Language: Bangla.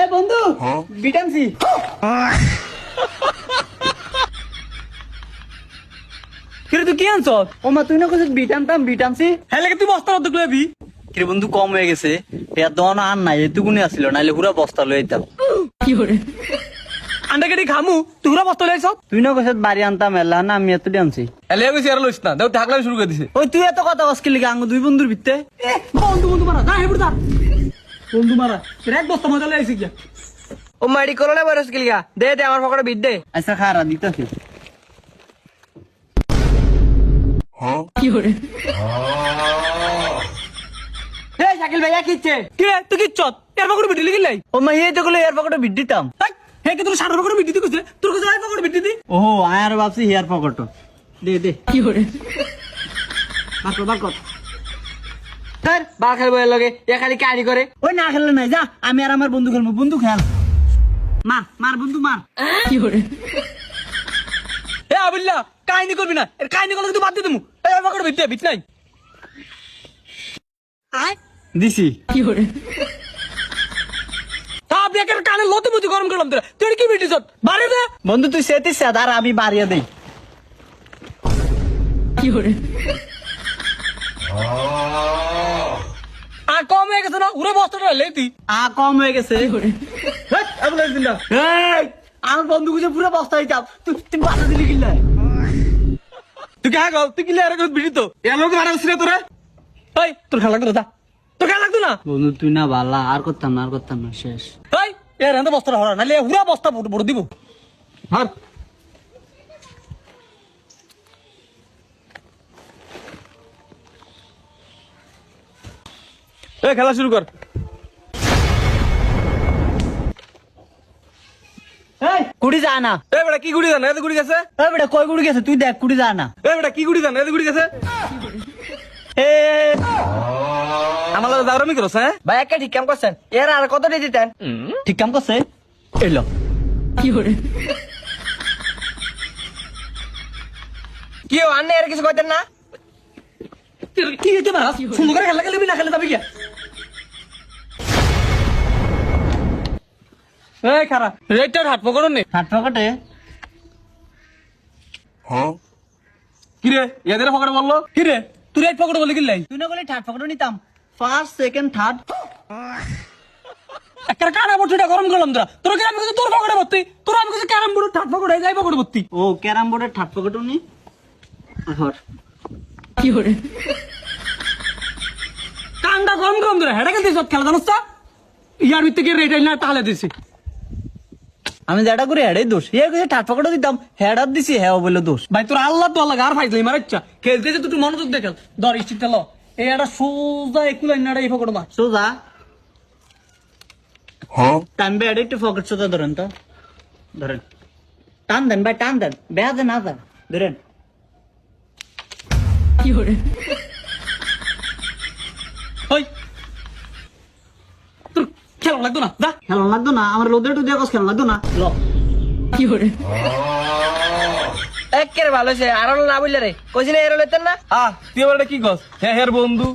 এ বন্ধু ভিটামিন সি কিরে তুই কি আনছ? ও মা তুই না কইছিস ভিটামিন সি হ্যাঁ লাগে তুই বস্তা অর্ধেক লবি। কিরে বন্ধু কম হয়ে গেছে এর দন আর নাই এটুকুনি আসিল নাইলে পুরা বস্তা লই আইতাম আন্ডা কেটে খামু তুই পুরা বস্তা লইছ। তুই না কইছিস বাড়ি আনতাম এলা না আমি এত আনছি এলে কইছি আর লইছ না দেখ ঢাকলা শুরু করে দিছে। ওই তুই এত কথা বসকি লিখে আঙ্গ দুই বন্ধুর ভিত্তে বন্ধু বন্ধু মারা না হেবুর দা বন্ধু মারা এক বস্তা মজা লই আইছি কি ও মাইডি করোনা ভাইরাস গিলিগা দে দে আমার পকেটে বিট দে। আচ্ছা খারা দিতেছি হে শাকিল ভাইয়া কিচ্ছে কি রে তুই কি চত এর পকেটে বিটি লিখিলাই? ও মা এই দেখলে এর পকেটে ভিড দিতাম হে কি তোর সাড়ে পকেটে বিটি দি কইছে তোর কাছে আই পকেটে বিটি দি। ও আয়ার ভাবছি হেয়ার পকেট দে দে বাকর স্যার বাল খেলবো এর লগে এ খালি কাহিনী করে। ওই না খেললে নাই যা আমি আর আমার বন্ধু খেলবো বন্ধু খেল মার মার বন্ধু মার হে আবিল্লা কাহিনী করবি না এর কাহিনী করলে তুই বাদ দিয়ে দিমু। এই পকেটে বিট দে বিট নাই। দিছি তাপ একের কানে লতি মুতি গরম করলাম তোরা তুই কি বিটি চত বাড়ি দে। বন্ধু তুই সেতিস আর আমি বাড়িয়ে দেই আর কম হয়ে গেছে না উড়ে বস্তাটা লেতি। কম হয়ে গেছে এই, আমার বন্ধু গুছে পুরো বস্তা হইতাম তুই বাধা দিলি কিল্লা তুই কে গাও তুই কি লে আর বিটি তো এর লোক মারা উছরে তোরে। এই তোর খেলা লাগতো না তোর খেলা লাগতো না। বন্ধু তুই না বালা আর করতাম না শেষ এই এর এন্ড বস্তাটা হরা নালে উড়া বস্তা বড় দিব। হার এই খেলা শুরু কর। এই কুড়ি যা না এই বেটা কি গুড়ি জানা এত গুড়ি গেছে। এই বেটা কয় কুড়ি গেছে তুই দেখ কুড়ি যা না এই বেটা কি গুড়ি জানা এত গুড়ি গেছে। এ আমার লাগে দাওরামি করছ হ্যাঁ। ভাই একটা ঠিক কাম করছেন এর আর কত দিয়ে দিতেন। ঠিক কাম করছে এলো কি ও আন্নে এর কিছু কইতেন না। কি হইতে পারা সুন্দর করে খেলা খেলবি না খেলে যাবি কি। এই খারা রেটটার হাত পকড় নে। হাত পকেটে কি রে এদের পকড় বললো কি রে তুই রেট পকড় বলি কিলাই। তুই না বলে থার্ড পকেটে নিতাম ফার্স্ট সেকেন্ড থার্ড একটা কানা বটুটা গরম করলাম তোরা তোর কি আমি তোর পকড়ে ভর্তি তোর আমি কাছে ক্যারাম বোর্ড থার্ড পকড়ে যাই পকড়ে ভর্তি। ও ক্যারাম বোর্ডের থার্ড পকেটও নি হর কানটা গরম গরম ধরে হেডা খেলতে সব খেলা জানোস তা ইয়ার ভিতরে গিয়ে রেট না তাহলে দিছি। আমি যেটা করে হেডাই দোষ ইয়ে কিছু থার্ড পকেটও দিতাম হেডার দিছি হ্যাঁ বলে দোষ ভাই তোর আল্লাহ তো আল্লাহ আর ফাইজলাই মার ইচ্ছা খেলতে যে তুই মনোযোগ দেখেল ধর স্টিকটা ল এই একটা সোজা একটু লাইন এই পকড় মার সোজা টানবে হেডে একটু পকেট সোজা ধরেন তো ধরেন টান দেন ভাই টান দেন বেহা দেন না দেন ধরেন ওই তোর খেলা লাগতো না যা। খেলন লাগতো না আমার লোদের টু দিয়ে খেলন লাগতো না ল একের ভালো হয়েছে আর না বললে রে কইছি না এর লইতেন না। তুই আবার এটা কি কস হ্যাঁ হ্যাঁ বন্ধু